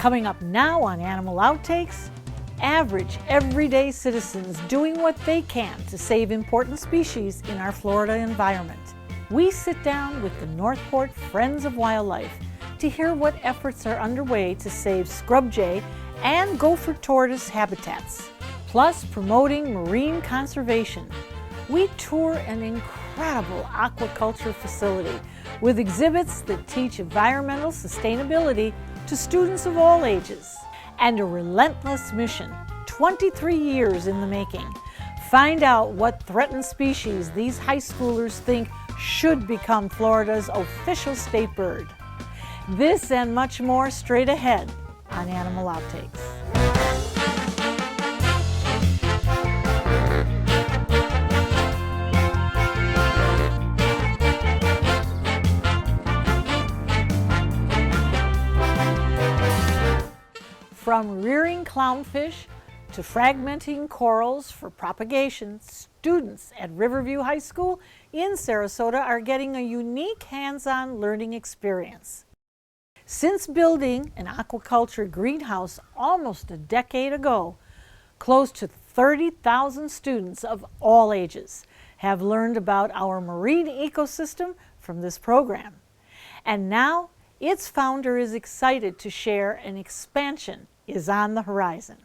Coming up now on Animal Outtakes, average, everyday citizens doing what they can to save important species in our Florida environment. We sit down with the Northport Friends of Wildlife to hear what efforts are underway to save scrub jay and gopher tortoise habitats, plus promoting marine conservation. We tour an incredible aquaculture facility with exhibits that teach environmental sustainability to students of all ages, and a relentless mission, 23 years in the making. Find out what threatened species these high schoolers think should become Florida's official state bird. This and much more straight ahead on Animal Outtakes. From rearing clownfish to fragmenting corals for propagation, students at Riverview High School in Sarasota are getting a unique hands-on learning experience. Since building an aquaculture greenhouse almost a decade ago, close to 30,000 students of all ages have learned about our marine ecosystem from this program. And now, its founder is excited to share an expansion is on the horizon.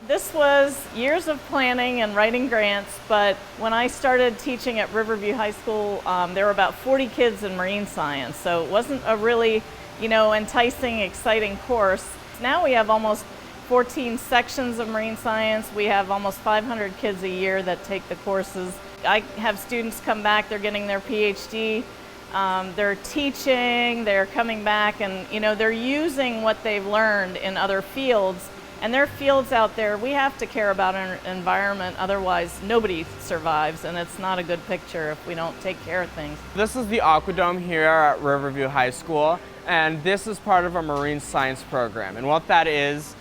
This was years of planning and writing grants, but when I started teaching at Riverview High School, there were about 40 kids in marine science, so it wasn't a really, enticing, exciting course. Now we have almost 14 sections of marine science. We have almost 500 kids a year that take the courses. I have students come back, they're getting their PhD. They're teaching, they're coming back, and they're using what they've learned in other fields. And there are fields out there, we have to care about our environment, otherwise nobody survives, and it's not a good picture if we don't take care of things. This is the Aquadome here at Riverview High School, and this is part of a marine science program. And what that is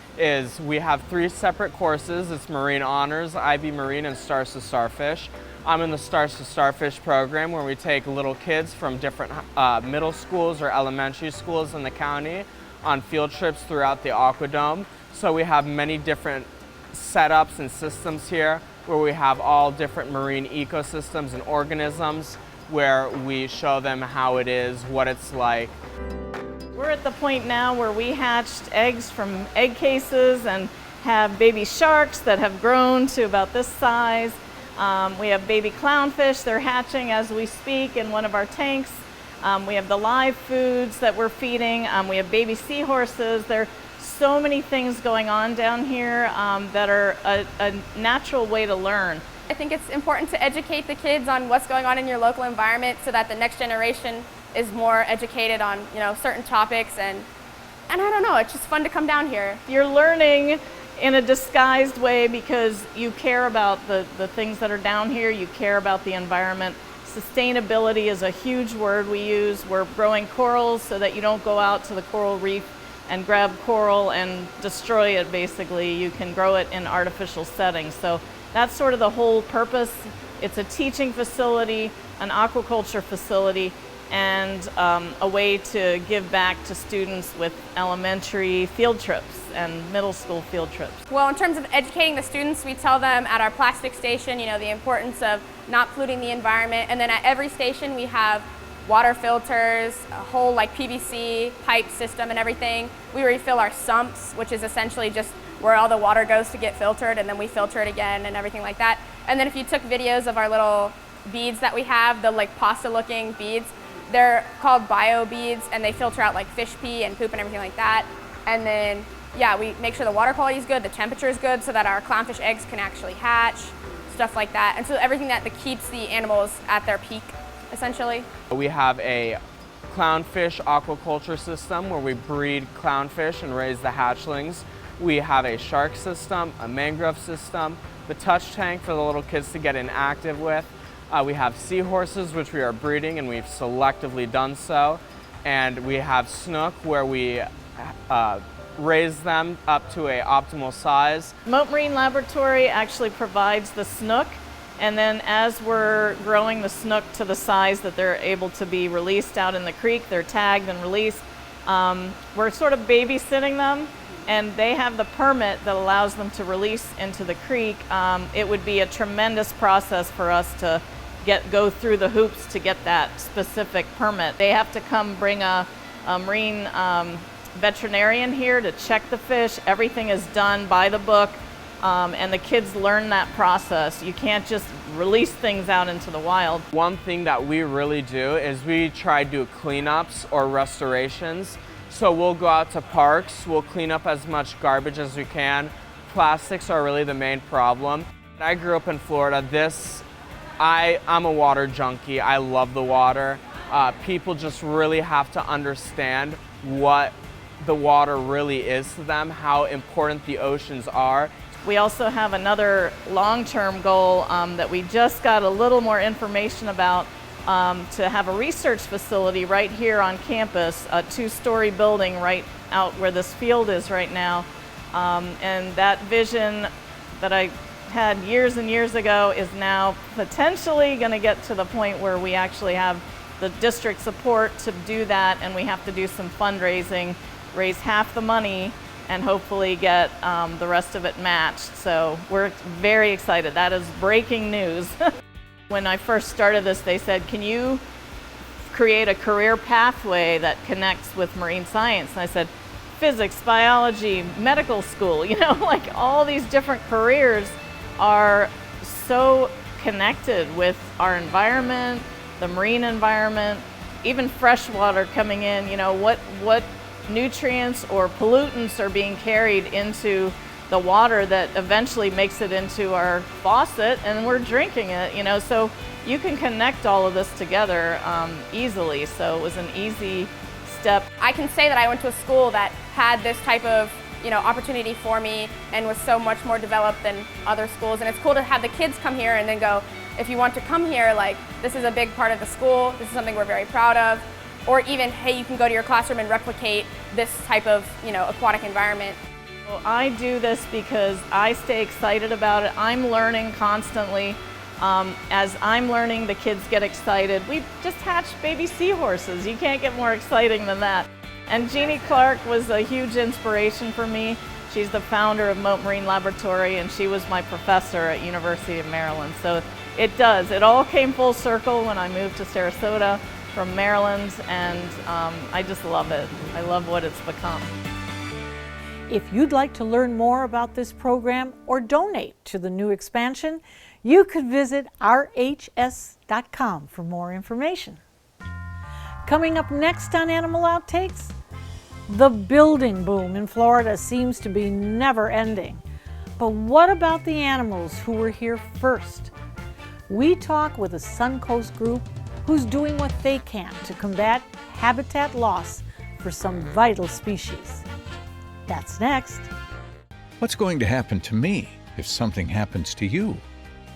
we have 3 separate courses. It's Marine Honors, IB Marine, and Stars to Starfish. I'm in the Stars to Starfish program, where we take little kids from different middle schools or elementary schools in the county on field trips throughout the Aquadome. So we have many different setups and systems here where we have all different marine ecosystems and organisms, where we show them how it is, what it's like. We're at the point now where we hatched eggs from egg cases and have baby sharks that have grown to about this size. We have baby clownfish, they're hatching as we speak in one of our tanks. We have the live foods that we're feeding. We have baby seahorses. There are so many things going on down here that are a natural way to learn. I think it's important to educate the kids on what's going on in your local environment so that the next generation is more educated on certain topics, and I don't know, it's just fun to come down here. You're learning in a disguised way because you care about the things that are down here, you care about the environment. Sustainability is a huge word we use. We're growing corals so that you don't go out to the coral reef and grab coral and destroy it, basically. You can grow it in artificial settings. So that's sort of the whole purpose. It's a teaching facility, an aquaculture facility, and a way to give back to students with elementary field trips and middle school field trips. Well, in terms of educating the students, we tell them at our plastic station, the importance of not polluting the environment. And then at every station we have water filters, a whole PVC pipe system and everything. We refill our sumps, which is essentially just where all the water goes to get filtered, and then we filter it again and everything like that. And then if you took videos of our little beads that we have, the pasta looking beads, they're called bio beads, and they filter out fish pee and poop and everything like that. And then, we make sure the water quality is good, the temperature is good, so that our clownfish eggs can actually hatch, stuff like that. And so everything that keeps the animals at their peak, essentially. We have a clownfish aquaculture system where we breed clownfish and raise the hatchlings. We have a shark system, a mangrove system, the touch tank for the little kids to get inactive with. We have seahorses, which we are breeding, and we've selectively done so. And we have snook, where we raise them up to an optimal size. Mote Marine Laboratory actually provides the snook, and then as we're growing the snook to the size that they're able to be released out in the creek, they're tagged and released. We're sort of babysitting them, and they have the permit that allows them to release into the creek. It would be a tremendous process for us to go through the hoops to get that specific permit. They have to come bring a marine veterinarian here to check the fish. Everything is done by the book, and the kids learn that process. You can't just release things out into the wild. One thing that we really do is we try to do cleanups or restorations. So we'll go out to parks, we'll clean up as much garbage as we can. Plastics are really the main problem. I grew up in Florida. I'm a water junkie. I love the water. People just really have to understand what the water really is to them, how important the oceans are. We also have another long-term goal that we just got a little more information about, to have a research facility right here on campus, a 2-story building right out where this field is right now. And that vision that I had years and years ago is now potentially going to get to the point where we actually have the district support to do that, and we have to do some fundraising, raise half the money, and hopefully get the rest of it matched. So we're very excited. That is breaking news. When I first started this, they said, can you create a career pathway that connects with marine science? And I said, physics, biology, medical school, like all these different careers are so connected with our environment, the marine environment, even fresh water coming in, what nutrients or pollutants are being carried into the water that eventually makes it into our faucet and we're drinking it, so you can connect all of this together easily. So it was an easy step. I can say that I went to a school that had this type of opportunity for me and was so much more developed than other schools. And it's cool to have the kids come here and then go, if you want to come here, like, this is a big part of the school, this is something we're very proud of. Or even, hey, you can go to your classroom and replicate this type of, aquatic environment. Well, I do this because I stay excited about it. I'm learning constantly. As I'm learning, the kids get excited. We just hatched baby seahorses. You can't get more exciting than that. And Jeannie Clark was a huge inspiration for me. She's the founder of Mote Marine Laboratory, and she was my professor at University of Maryland. So it all came full circle when I moved to Sarasota from Maryland, and I just love it. I love what it's become. If you'd like to learn more about this program or donate to the new expansion, you could visit rhs.com for more information. Coming up next on Animal Outtakes, the building boom in Florida seems to be never ending. But what about the animals who were here first? We talk with a Suncoast group who's doing what they can to combat habitat loss for some vital species. That's next. What's going to happen to me if something happens to you?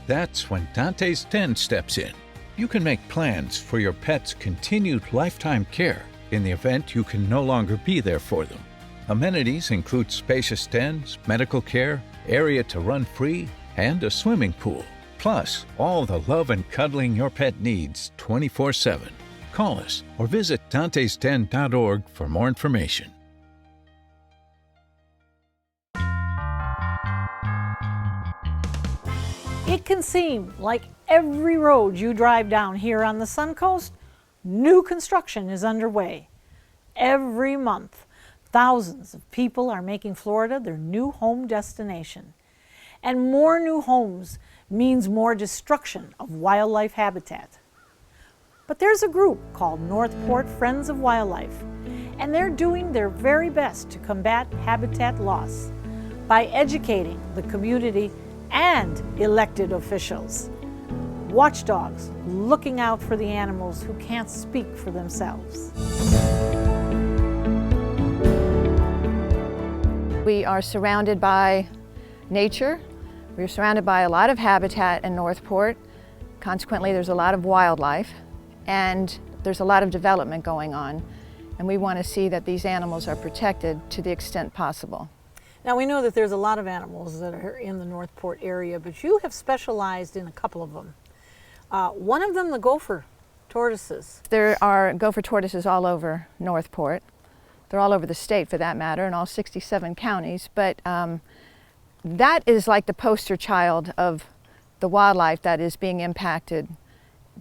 That's when Dante's 10 steps in. You can make plans for your pet's continued lifetime care in the event you can no longer be there for them. Amenities include spacious dens, medical care, area to run free, and a swimming pool. Plus, all the love and cuddling your pet needs 24/7. Call us or visit dantes10.org for more information. It can seem like every road you drive down here on the Suncoast, new construction is underway. Every month, thousands of people are making Florida their new home destination. And more new homes means more destruction of wildlife habitat. But there's a group called Northport Friends of Wildlife, and they're doing their very best to combat habitat loss by educating the community and elected officials. Watchdogs looking out for the animals who can't speak for themselves. We are surrounded by nature. We're surrounded by a lot of habitat in Northport. Consequently, there's a lot of wildlife, and there's a lot of development going on. And we want to see that these animals are protected to the extent possible. Now, we know that there's a lot of animals that are in the Northport area, but you have specialized in a couple of them. One of them, the gopher tortoises. There are gopher tortoises all over Northport. They're all over the state for that matter, in all 67 counties. But that is like the poster child of the wildlife that is being impacted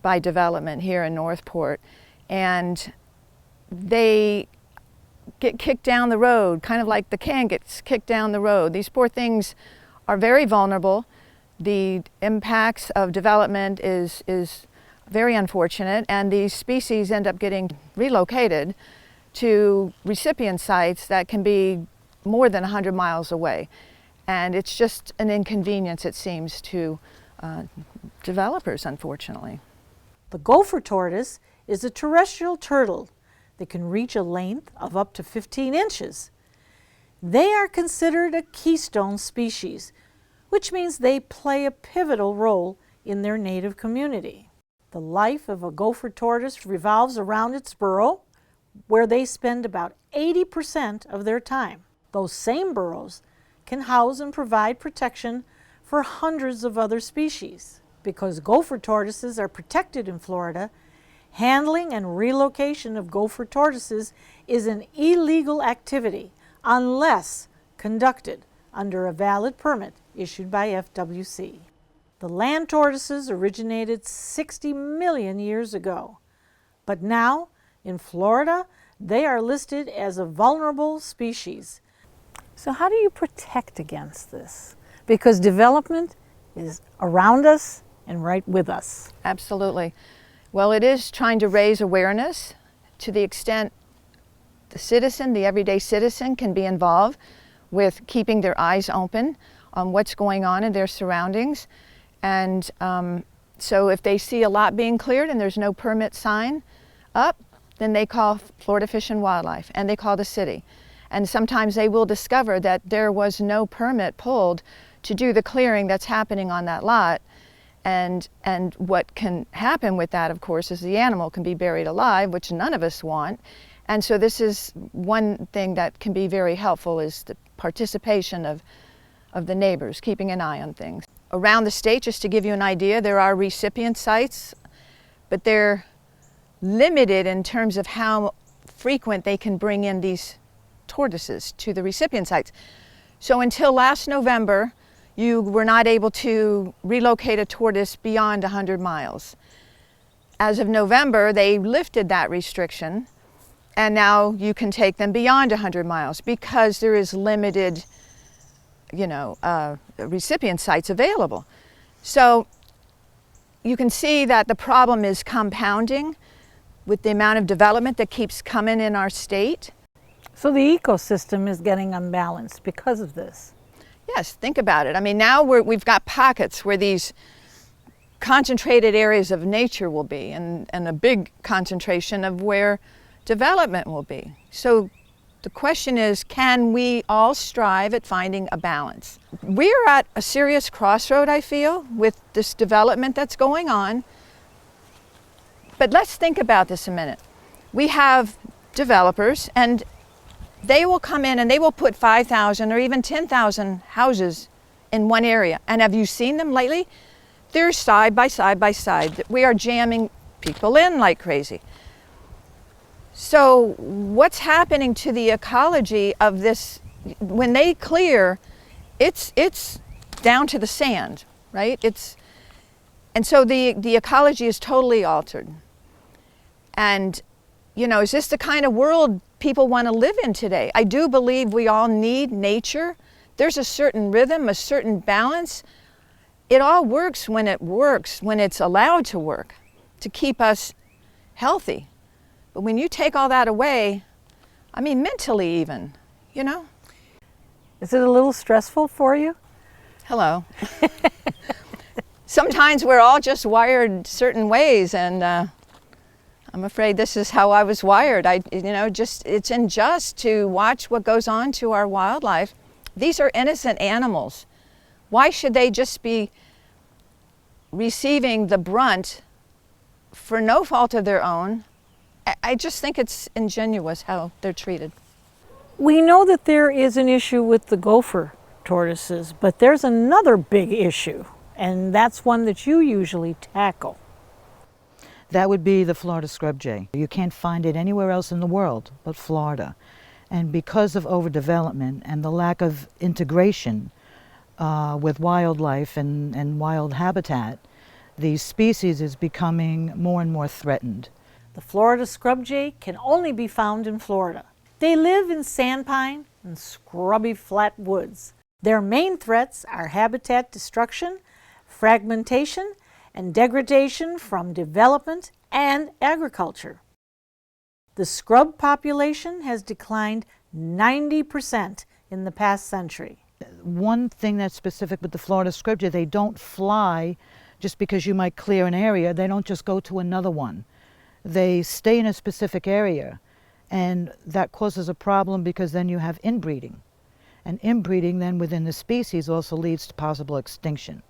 by development here in Northport. And they get kicked down the road, kind of like the can gets kicked down the road. These poor things are very vulnerable. The impacts of development is very unfortunate, and these species end up getting relocated to recipient sites that can be more than 100 miles away. And it's just an inconvenience, it seems, to developers, unfortunately. The gopher tortoise is a terrestrial turtle that can reach a length of up to 15 inches. They are considered a keystone species, which means they play a pivotal role in their native community. The life of a gopher tortoise revolves around its burrow, where they spend about 80% of their time. Those same burrows can house and provide protection for hundreds of other species. Because gopher tortoises are protected in Florida, handling and relocation of gopher tortoises is an illegal activity unless conducted under a valid permit issued by FWC. The land tortoises originated 60 million years ago, but now in Florida they are listed as a vulnerable species. So how do you protect against this? Because development is around us and right with us. Absolutely. Well, it is trying to raise awareness to the extent the citizen, the everyday citizen, can be involved with keeping their eyes open on what's going on in their surroundings. And so if they see a lot being cleared and there's no permit sign up, then they call Florida Fish and Wildlife and they call the city. And sometimes they will discover that there was no permit pulled to do the clearing that's happening on that lot. And what can happen with that, of course, is the animal can be buried alive, which none of us want. And so this is one thing that can be very helpful, is the participation of the neighbors, keeping an eye on things. Around the state, just to give you an idea, there are recipient sites, but they're limited in terms of how frequent they can bring in these tortoises to the recipient sites. So until last November, you were not able to relocate a tortoise beyond 100 miles. As of November, they lifted that restriction, and now you can take them beyond 100 miles because there is limited, recipient sites available. So you can see that the problem is compounding with the amount of development that keeps coming in our state. So the ecosystem is getting unbalanced because of this. Yes, think about it. I mean, now we've got pockets where these concentrated areas of nature will be, and a big concentration of where development will be. So the question is, can we all strive at finding a balance? We're at a serious crossroad, I feel, with this development that's going on. But let's think about this a minute. We have developers, and they will come in and they will put 5,000 or even 10,000 houses in one area. And have you seen them lately? They're side by side by side. We are jamming people in like crazy. So what's happening to the ecology of this? When they clear, it's down to the sand, right? And so the ecology is totally altered. And, is this the kind of world people want to live in today? I do believe we all need nature. There's a certain rhythm, a certain balance. It all works, when it's allowed to work, to keep us healthy. But when you take all that away, I mean, mentally even, Is it a little stressful for you? Hello. Sometimes we're all just wired certain ways, and I'm afraid this is how I was wired. It's unjust to watch what goes on to our wildlife. These are innocent animals. Why should they just be receiving the brunt for no fault of their own? I just think it's ingenuous how they're treated. We know that there is an issue with the gopher tortoises, but there's another big issue, and that's one that you usually tackle. That would be the Florida scrub jay. You can't find it anywhere else in the world but Florida. And because of overdevelopment and the lack of integration with wildlife and wild habitat, these species is becoming more and more threatened. The Florida scrub jay can only be found in Florida. They live in sandpine and scrubby flat woods. Their main threats are habitat destruction, fragmentation, and degradation from development and agriculture. The scrub population has declined 90% in the past century. One thing that's specific with the Florida scrub jay, they don't fly just because you might clear an area. They don't just go to another one. They stay in a specific area, and that causes a problem because then you have inbreeding. And inbreeding then within the species also leads to possible extinction.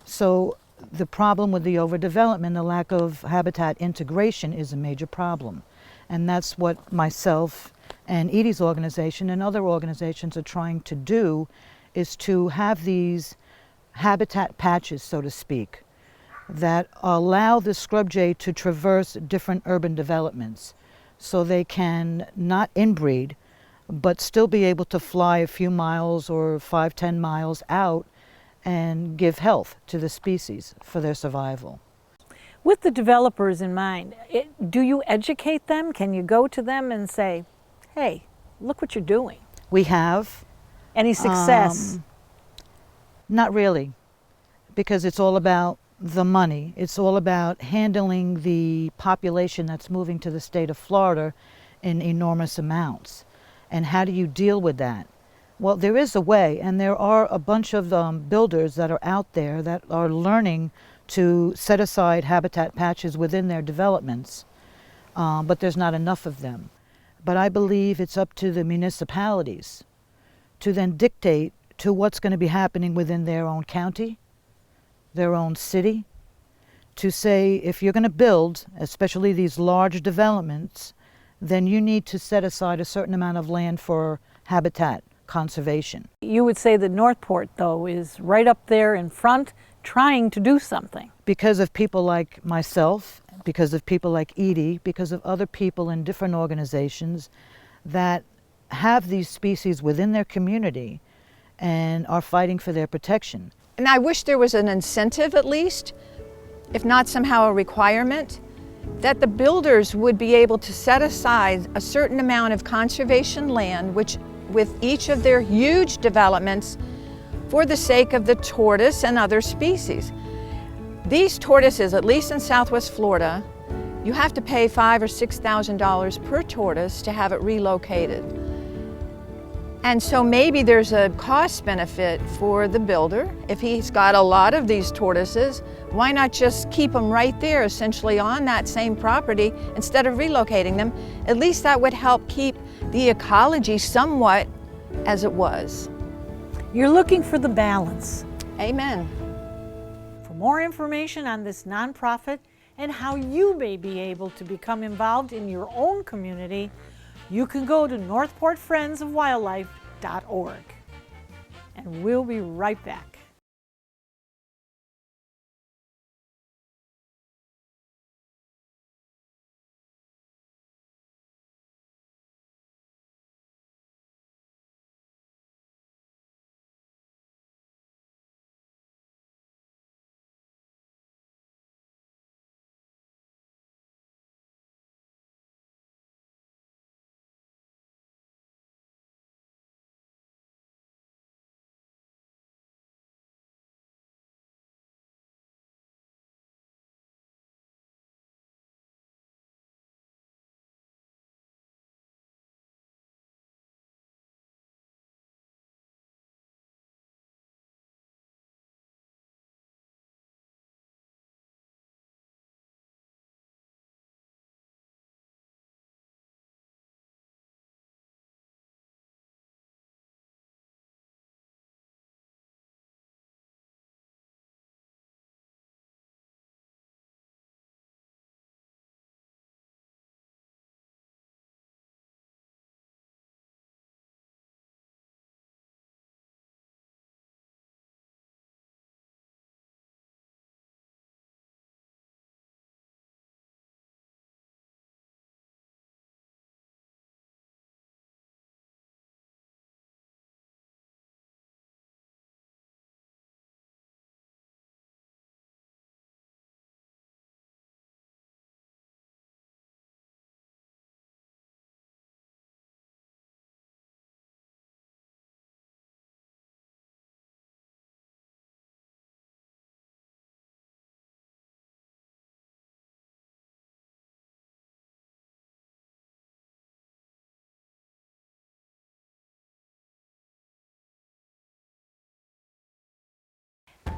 So the problem with the overdevelopment, the lack of habitat integration, is a major problem. And that's what myself and Edie's organization and other organizations are trying to do, is to have these habitat patches, so to speak, that allow the scrub jay to traverse different urban developments so they can not inbreed, but still be able to fly a few miles or 5-10 miles out and give health to the species for their survival. With the developers in mind, do you educate them? Can you go to them and say, hey, look what you're doing? We have. Any success? Not really, because it's all about the money. It's all about handling the population that's moving to the state of Florida in enormous amounts. And how do you deal with that? Well, there is a way, and there are a bunch of builders that are out there that are learning to set aside habitat patches within their developments, but there's not enough of them. But I believe it's up to the municipalities to then dictate to what's going to be happening within their own county, their own city, to say if you're going to build, especially these large developments, then you need to set aside a certain amount of land for habitat conservation. You would say that Northport, though, is right up there in front trying to do something. Because of people like myself, because of people like Edie, because of other people in different organizations that have these species within their community and are fighting for their protection. And I wish there was an incentive at least, if not somehow a requirement, that the builders would be able to set aside a certain amount of conservation land, which with each of their huge developments, for the sake of the tortoise and other species. These tortoises, at least in Southwest Florida, you have to pay $5,000 or $6,000 per tortoise to have it relocated. And so maybe there's a cost benefit for the builder. If he's got a lot of these tortoises, why not just keep them right there, essentially on that same property, instead of relocating them? At least that would help keep the ecology somewhat as it was. You're looking for the balance. Amen. For more information on this nonprofit and how you may be able to become involved in your own community, you can go to northportfriendsofwildlife.org. And we'll be right back.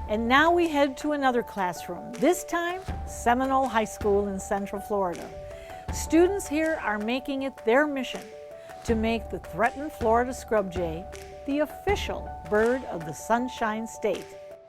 And now we head to another classroom, this time Seminole High School in Central Florida. Students here are making it their mission to make the threatened Florida scrub jay the official bird of the Sunshine State.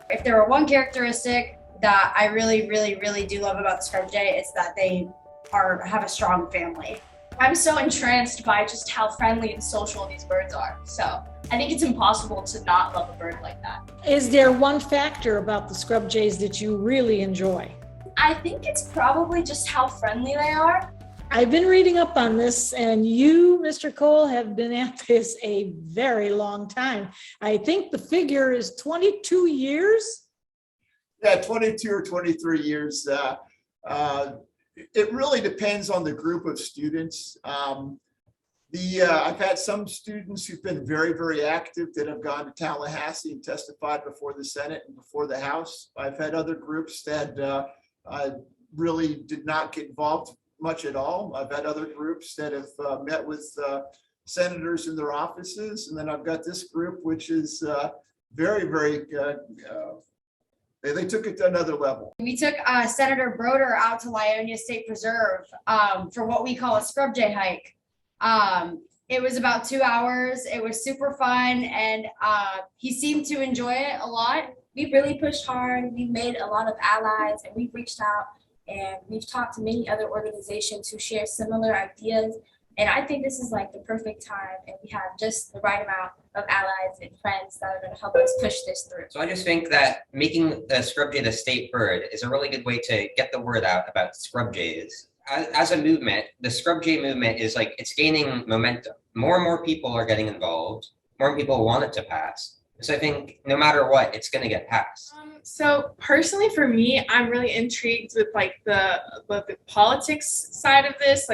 If there were one characteristic that I really do love about the scrub jay, it's that they have a strong family. I'm so entranced by just how friendly and social these birds are. So I think it's impossible to not love a bird like that. Is there one factor about the scrub jays that you really enjoy? I think it's probably just how friendly they are. I've been reading up on this, and you, Mr. Cole, have been at this a very long time. I think the figure is 22 years? Yeah, 22 or 23 years. It really depends on the group of students. I've had some students who've been very active that have gone to Tallahassee and testified before the Senate and before the House. I've had other groups that really did not get involved much at all. I've had other groups that have met with senators in their offices, and then I've got this group which is very they took it to another level. We took Senator Broder out to Lyonia State Preserve for what we call a scrub jay hike. It was about 2 hours. It was super fun, and he seemed to enjoy it a lot. We really pushed hard. We made a lot of allies, and we've reached out and we've talked to many other organizations who share similar ideas. And I think this is like the perfect time, and we have just the right amount of allies and friends that are going to help us push this through. So I just think that making the scrub jay the state bird is a really good way to get the word out about scrub jays. As a movement, the scrub jay movement is it's gaining momentum. More and more people are getting involved. More people want it to pass. So I think no matter what, it's going to get passed. So personally for me, I'm really intrigued with the politics side of this.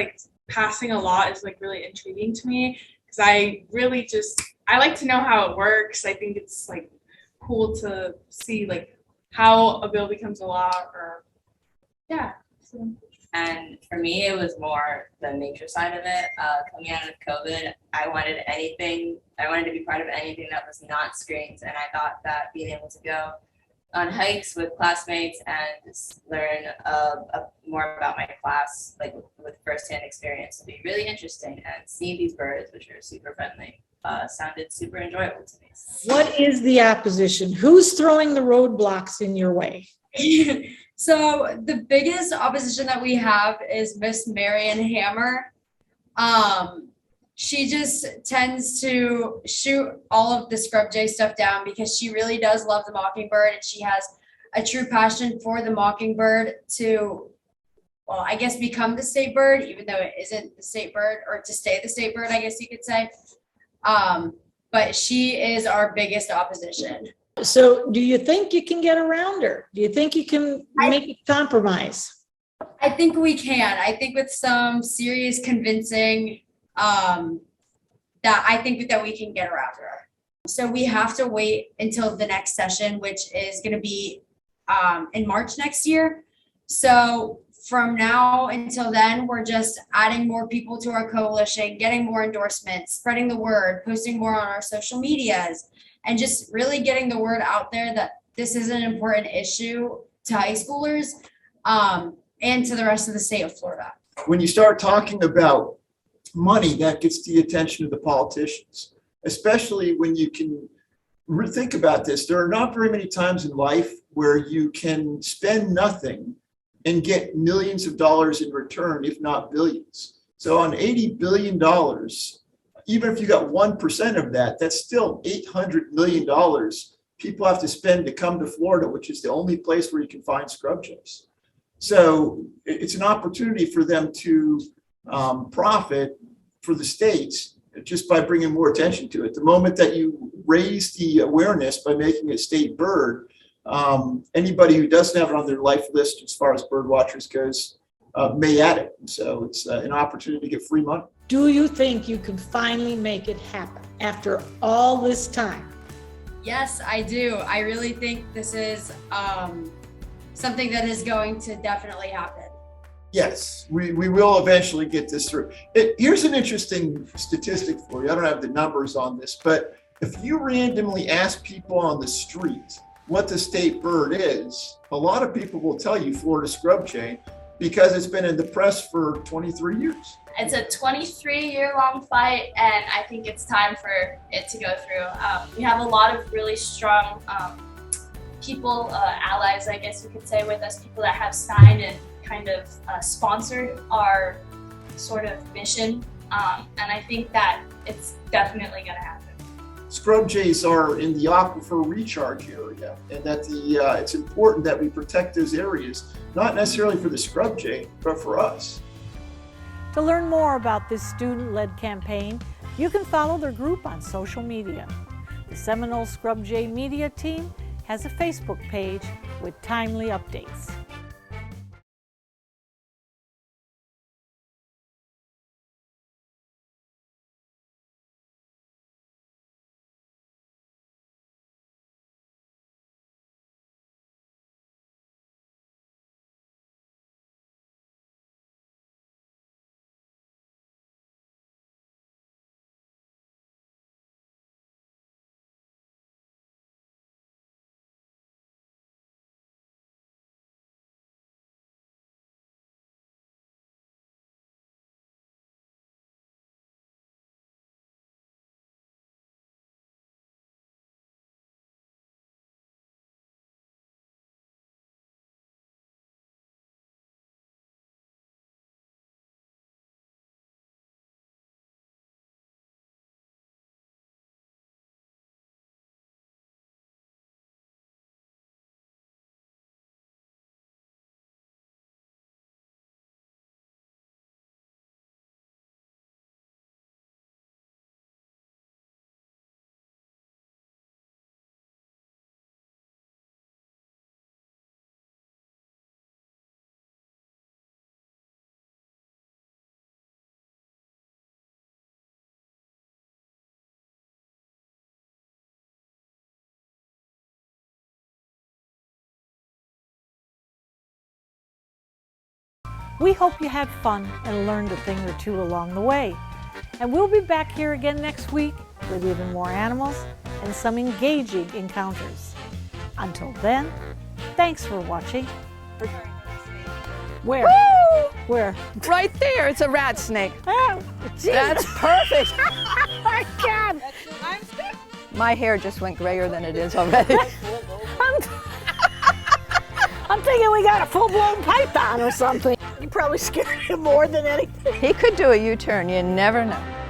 Passing a law is really intriguing to me, because I like to know how it works. I think it's cool to see how a bill becomes a law, or And for me, it was more the nature side of it. Coming out of COVID, I wanted to be part of anything that was not screens. And I thought that being able to go on hikes with classmates and just learn more about my class, with firsthand experience, would be really interesting. And seeing these birds, which are super friendly, sounded super enjoyable to me. What is the opposition? Who's throwing the roadblocks in your way? So the biggest opposition that we have is Miss Marion Hammer. She just tends to shoot all of the scrub jay stuff down because she really does love the mockingbird, and she has a true passion for the mockingbird to, I guess, become the state bird, even though it isn't the state bird, or to stay the state bird, I guess you could say. But she is our biggest opposition. So do you think you can get around her? Do you think you can make a compromise? I think we can. I think with some serious convincing, that I think that we can get around her. So we have to wait until the next session, which is going to be in March next year. So from now until then, we're just adding more people to our coalition, getting more endorsements, spreading the word, posting more on our social medias, and just really getting the word out there that this is an important issue to high schoolers and to the rest of the state of Florida. When you start talking about money, that gets the attention of the politicians, especially when you can think about this. There are not very many times in life where you can spend nothing and get millions of dollars in return, if not billions. So on $80 billion, even if you got 1% of that, that's still $800 million people have to spend to come to Florida, which is the only place where you can find scrub jays. So it's an opportunity for them to profit for the states just by bringing more attention to it. The moment that you raise the awareness by making it a state bird, anybody who doesn't have it on their life list as far as bird watchers goes may add it. So it's an opportunity to get free money. Do you think you can finally make it happen after all this time? Yes, I do. I really think this is something that is going to definitely happen. Yes, we will eventually get this through. Here's an interesting statistic for you. I don't have the numbers on this, but if you randomly ask people on the street what the state bird is, a lot of people will tell you Florida scrub jay because it's been in the press for 23 years. It's a 23-year-long fight, and I think it's time for it to go through. We have a lot of really strong people, allies, I guess you could say, with us, people that have signed and kind of sponsored our sort of mission, and I think that it's definitely going to happen. Scrub jays are in the aquifer recharge area, and that it's important that we protect those areas, not necessarily for the scrub jay, but for us. To learn more about this student-led campaign, you can follow their group on social media. The Seminole Scrub Jay Media Team has a Facebook page with timely updates. We hope you had fun and learned a thing or two along the way. And we'll be back here again next week with even more animals and some engaging encounters. Until then, thanks for watching. Where? Woo! Where? Right there, it's a rat snake. Oh, That's perfect. my God! My hair just went grayer than it is already. I'm thinking we got a full-blown python or something. You probably scared him more than anything. He could do a U-turn, you never know.